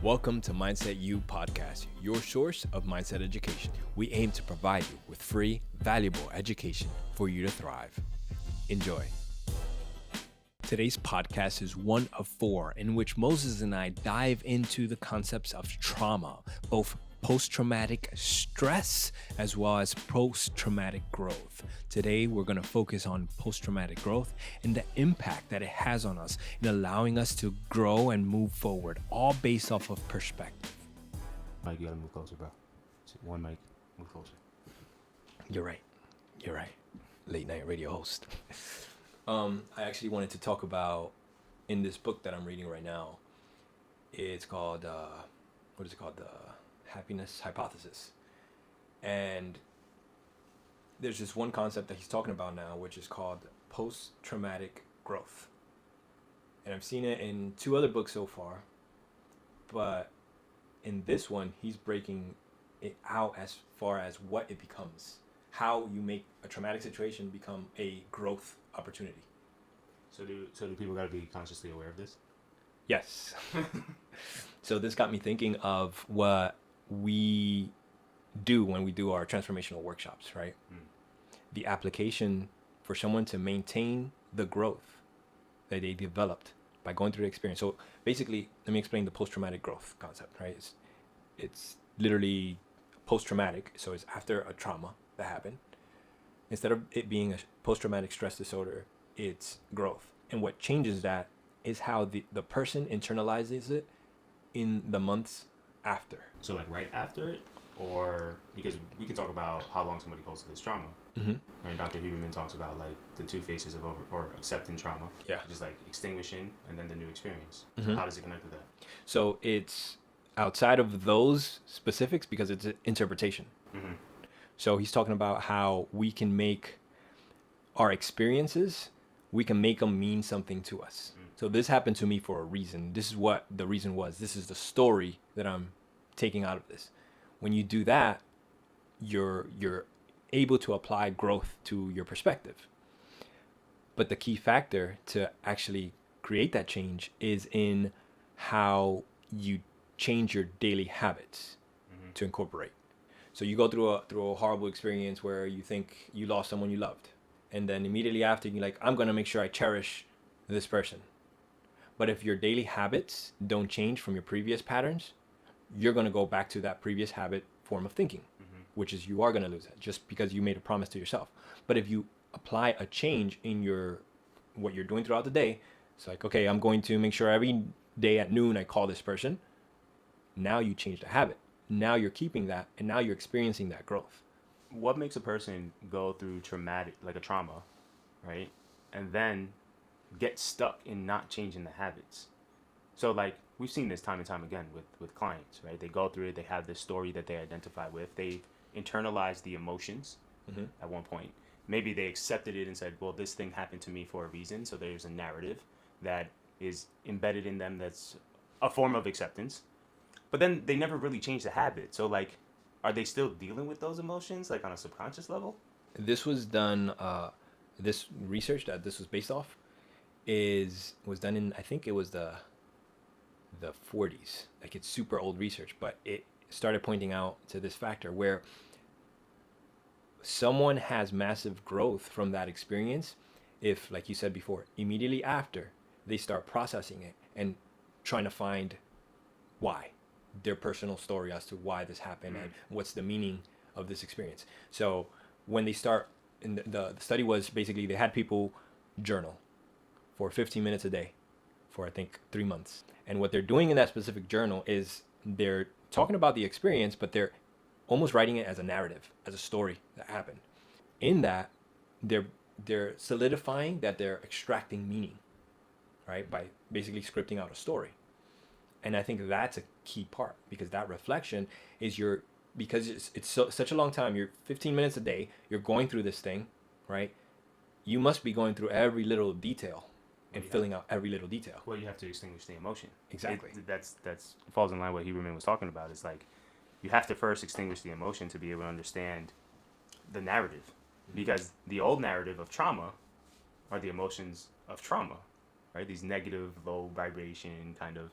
Welcome to Mindset U Podcast, your source of mindset education. We aim to provide you with free, valuable education for you to thrive. Enjoy. Today's podcast is one of 4 in which Moses and I dive into the concepts of trauma, both post-traumatic stress as well as post-traumatic growth. Today, we're going to focus on post-traumatic growth and the impact that it has on us in allowing us to grow and move forward, all based off of perspective. Mike, you gotta move closer, bro. One mic, move closer. You're right. Late night radio host. I actually wanted to talk about, in this book that I'm reading right now, it's called, The Happiness Hypothesis. And there's this one concept that he's talking about now, which is called post-traumatic growth. And I've seen it in 2 other books so far, but in this one, he's breaking it out as far as what it becomes, how you make a traumatic situation become a growth opportunity. So do people gotta be consciously aware of this? Yes. So this got me thinking of what we do when we do our transformational workshops, right? The application for someone to maintain the growth that they developed by going through the experience. So basically, let me explain the post-traumatic growth concept, right? It's literally post-traumatic, so it's after a trauma that happened. Instead of it being a post-traumatic stress disorder, it's growth. And what changes that is how the person internalizes it in the months after. So like right after it, or because we can talk about how long somebody holds this trauma. Mm-hmm. Right? Dr. Huberman talks about like the 2 phases of accepting trauma. Yeah. Just like extinguishing and then the new experience. Mm-hmm. How does it connect with that? So it's outside of those specifics because it's an interpretation. Mm-hmm. So he's talking about how we can make our experiences, we can make them mean something to us. So this happened to me for a reason. This is what the reason was. This is the story that I'm taking out of this. When you do that, you're able to apply growth to your perspective. But the key factor to actually create that change is in how you change your daily habits to incorporate. So you go through a horrible experience where you think you lost someone you loved. And then immediately after, you're like, I'm going to make sure I cherish this person. But if your daily habits don't change from your previous patterns, you're going to go back to that previous habit form of thinking, which is you are going to lose it just because you made a promise to yourself. But if you apply a change in what you're doing throughout the day, it's like, okay, I'm going to make sure every day at noon I call this person. Now you change the habit. Now you're keeping that, and now you're experiencing that growth. What makes a person go through a trauma, right? And then get stuck in not changing the habits? So like we've seen this time and time again with clients, right? They go through it, they have this story that they identify with, they internalize the emotions at one point. Maybe they accepted it and said, well, this thing happened to me for a reason. So there's a narrative that is embedded in them that's a form of acceptance. But then they never really change the habit. So like, are they still dealing with those emotions like on a subconscious level? This was done, this research that this was based off was done in, I think it was the 40s. Like it's super old research, but it started pointing out to this factor where someone has massive growth from that experience if, like you said before, immediately after they start processing it and trying to find why, their personal story as to why this happened and what's the meaning of this experience. So when they start, and the study was basically they had people journal for 15 minutes a day for I think 3 months. And what they're doing in that specific journal is they're talking about the experience, but they're almost writing it as a narrative, as a story that happened. In that, they're solidifying that they're extracting meaning, right? By basically scripting out a story. And I think that's a key part because that reflection is because it's such a long time. You're 15 minutes a day. You're going through this thing, right? You must be going through every little detail and filling out every little detail. Well, you have to extinguish the emotion. Exactly. That's falls in line with what Huberman was talking about. It's like you have to first extinguish the emotion to be able to understand the narrative, because the old narrative of trauma are the emotions of trauma, right? These negative, low vibration kind of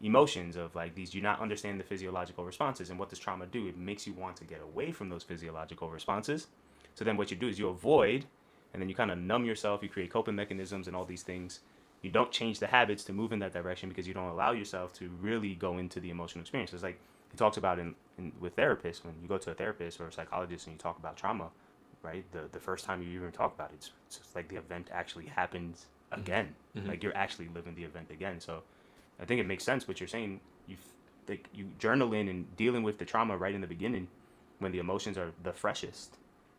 emotions of like these, do not understand the physiological responses. And what does trauma do? It makes you want to get away from those physiological responses. So then what you do is you avoid, and then you kind of numb yourself. You create coping mechanisms and all these things. You don't change the habits to move in that direction because you don't allow yourself to really go into the emotional experience. It's like he talks about with therapists, when you go to a therapist or a psychologist and you talk about trauma, right? The first time you even talk about it, it's just like the event actually happens again. Mm-hmm. Like you're actually living the event again. So I think it makes sense what you're saying. You journal in and dealing with the trauma right in the beginning when the emotions are the freshest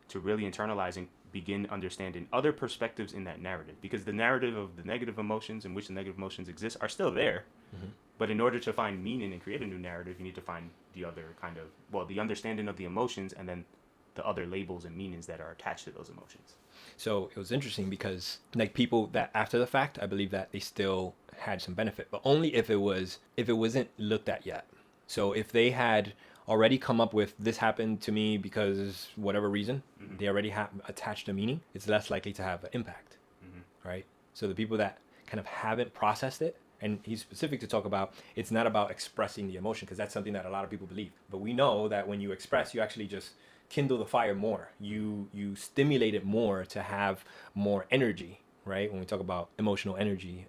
to really internalize and begin understanding other perspectives in that narrative, because the narrative of the negative emotions in which the negative emotions exist are still there. Mm-hmm. But in order to find meaning and create a new narrative, you need to find the other kind of, well, the understanding of the emotions and then the other labels and meanings that are attached to those emotions. So it was interesting because like people that after the fact, I believe that they still had some benefit, but only if it wasn't looked at yet. So if they had already come up with this happened to me because whatever reason, mm-hmm. they already have attached a meaning, it's less likely to have an impact, mm-hmm. right? So the people that kind of haven't processed it, and he's specific to talk about, it's not about expressing the emotion, because that's something that a lot of people believe. But we know that when you express, you actually just kindle the fire more. You stimulate it more to have more energy, right? When we talk about emotional energy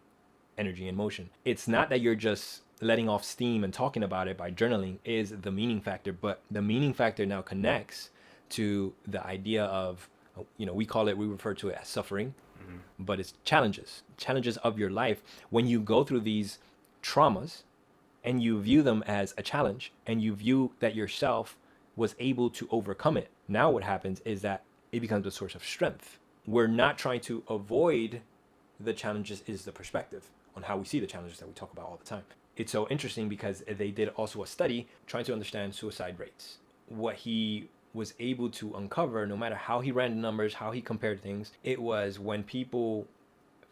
in motion, it's not that you're just letting off steam and talking about it by journaling is the meaning factor, but the meaning factor now connects to the idea of, we refer to it as suffering, mm-hmm. but it's challenges of your life. When you go through these traumas and you view them as a challenge and you view that yourself was able to overcome it, now what happens is that it becomes a source of strength. We're not trying to avoid the challenges, is the perspective on how we see the challenges that we talk about all the time. It's so interesting because they did also a study trying to understand suicide rates. What he was able to uncover, no matter how he ran the numbers, how he compared things, it was when people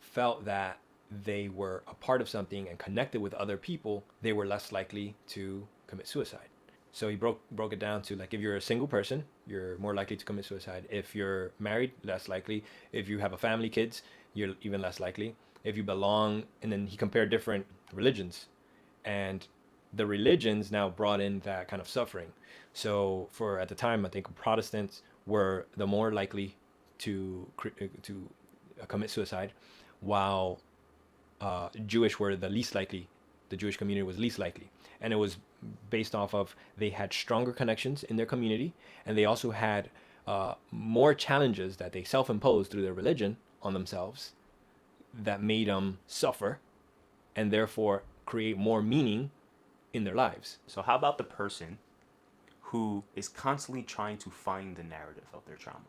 felt that they were a part of something and connected with other people, they were less likely to commit suicide. So he broke it down to, like, if you're a single person, you're more likely to commit suicide. If you're married, less likely. If you have a family, kids, you're even less likely. If you belong, and then he compared different religions. And the religions now brought in that kind of suffering. So at the time, I think Protestants were the more likely to commit suicide, while Jewish were the least likely. The Jewish community was least likely. And it was based off of they had stronger connections in their community, and they also had more challenges that they self-imposed through their religion on themselves that made them suffer and therefore create more meaning in their lives. So how about the person who is constantly trying to find the narrative of their trauma?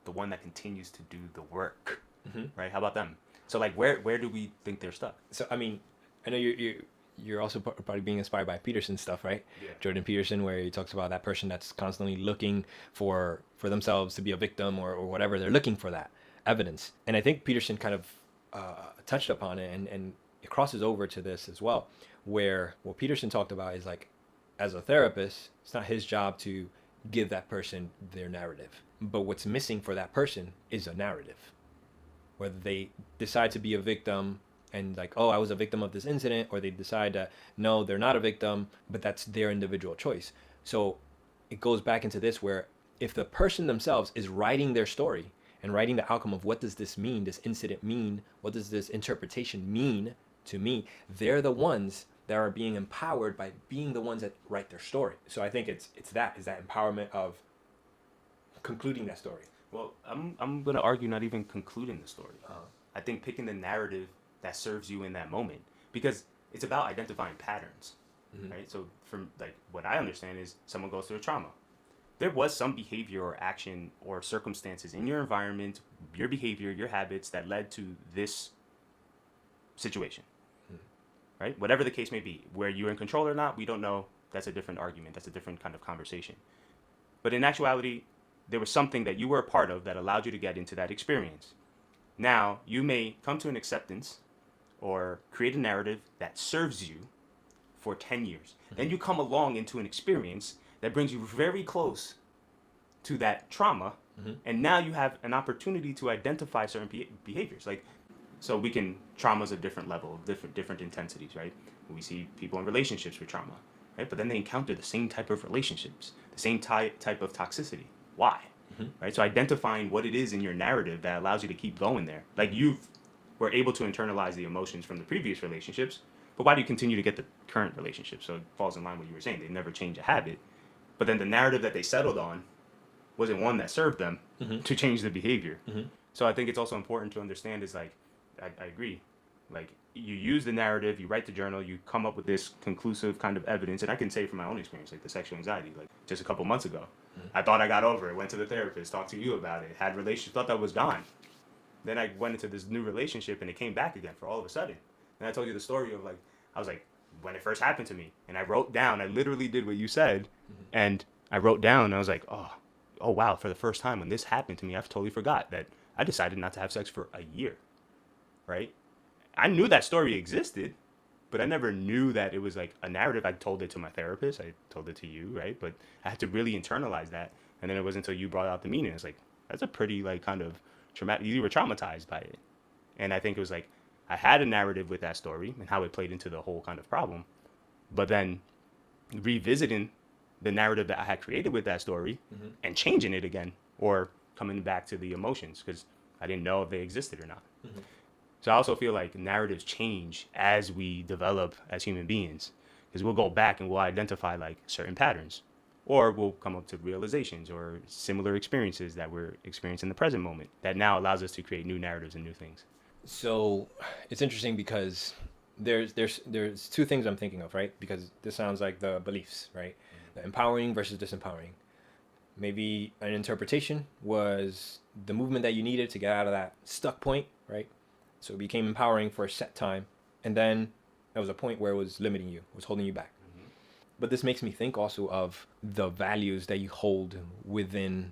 The one that continues to do the work, mm-hmm. right? How about them? So like where do we think they're stuck? So I mean, I know you're also probably being inspired by Peterson stuff, right? Yeah. Jordan Peterson, where he talks about that person that's constantly looking for themselves to be a victim or whatever. They're looking for that evidence. And I think Peterson kind of touched upon it, and it crosses over to this as well, where what Peterson talked about is, like, as a therapist, it's not his job to give that person their narrative. But what's missing for that person is a narrative. Whether they decide to be a victim and like, oh, I was a victim of this incident, or they decide that, no, they're not a victim, but that's their individual choice. So it goes back into this, where if the person themselves is writing their story and writing the outcome of what does this mean, this incident mean, what does this interpretation mean to me, they're the ones that are being empowered by being the ones that write their story. So I think it's that empowerment of concluding that story. Well, I'm going to argue not even concluding the story. I think picking the narrative that serves you in that moment, because it's about identifying patterns, mm-hmm. right? So from like what I understand is someone goes through a trauma. There was some behavior or action or circumstances in your environment, your behavior, your habits that led to this situation, mm-hmm. right? Whatever the case may be, where you're in control or not, we don't know. That's a different argument. That's a different kind of conversation. But in actuality, there was something that you were a part of that allowed you to get into that experience. Now, you may come to an acceptance or create a narrative that serves you for 10 years. Mm-hmm. Then you come along into an experience that brings you very close to that trauma, mm-hmm. and now you have an opportunity to identify certain behaviors. Like, so trauma's a different level, different intensities, right? We see people in relationships with trauma, right? But then they encounter the same type of relationships, the same type of toxicity. Why? Right? So identifying what it is in your narrative that allows you to keep going there. Like you were able to internalize the emotions from the previous relationships, but why do you continue to get the current relationship? So it falls in line with what you were saying. They never change a habit. But then the narrative that they settled on wasn't one that served them to change the behavior. So I think it's also important to understand is like, I agree. Like you use the narrative, you write the journal, you come up with this conclusive kind of evidence. And I can say from my own experience, like the sexual anxiety, like just a couple months ago, I thought I got over it, went to the therapist, talked to you about it, had relations, thought that was gone. Then I went into this new relationship and it came back again for all of a sudden. And I told you the story of like, I was like, when it first happened to me, and I wrote down, I literally did what you said. And I wrote down, and I was like, oh wow, for the first time when this happened to me, I've totally forgot that I decided not to have sex for a year, right? I knew that story existed, but I never knew that it was like a narrative. I told it to my therapist, I told it to you, right? But I had to really internalize that. And then it wasn't until you brought out the meaning. It's like, that's a pretty like kind of traumatic, you were traumatized by it. And I think it was like, I had a narrative with that story and how it played into the whole kind of problem. But then revisiting the narrative that I had created with that story and changing it again, or coming back to the emotions because I didn't know if they existed or not. So I also feel like narratives change as we develop as human beings, because we'll go back and we'll identify like certain patterns, or we'll come up to realizations or similar experiences that we're experiencing in the present moment that now allows us to create new narratives and new things. So it's interesting because there's two things I'm thinking of, right? Because this sounds like the beliefs, right? The empowering versus disempowering. Maybe an interpretation was the movement that you needed to get out of that stuck point, right? So it became empowering for a set time. And then there was a point where it was limiting you, it was holding you back. But this makes me think also of the values that you hold within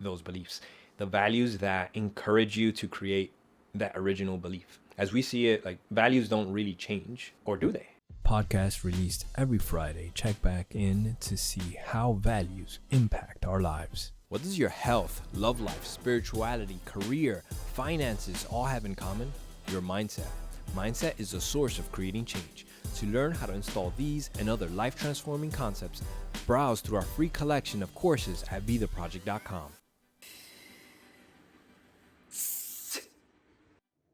those beliefs, the values that encourage you to create that original belief. As we see it, like values don't really change, or do they? Podcast released every Friday. Check back in to see how values impact our lives. What does your health, love life, spirituality, career, finances all have in common? Your mindset. Mindset is the source of creating change. To learn how to install these and other life-transforming concepts, browse through our free collection of courses at VidaProject.com.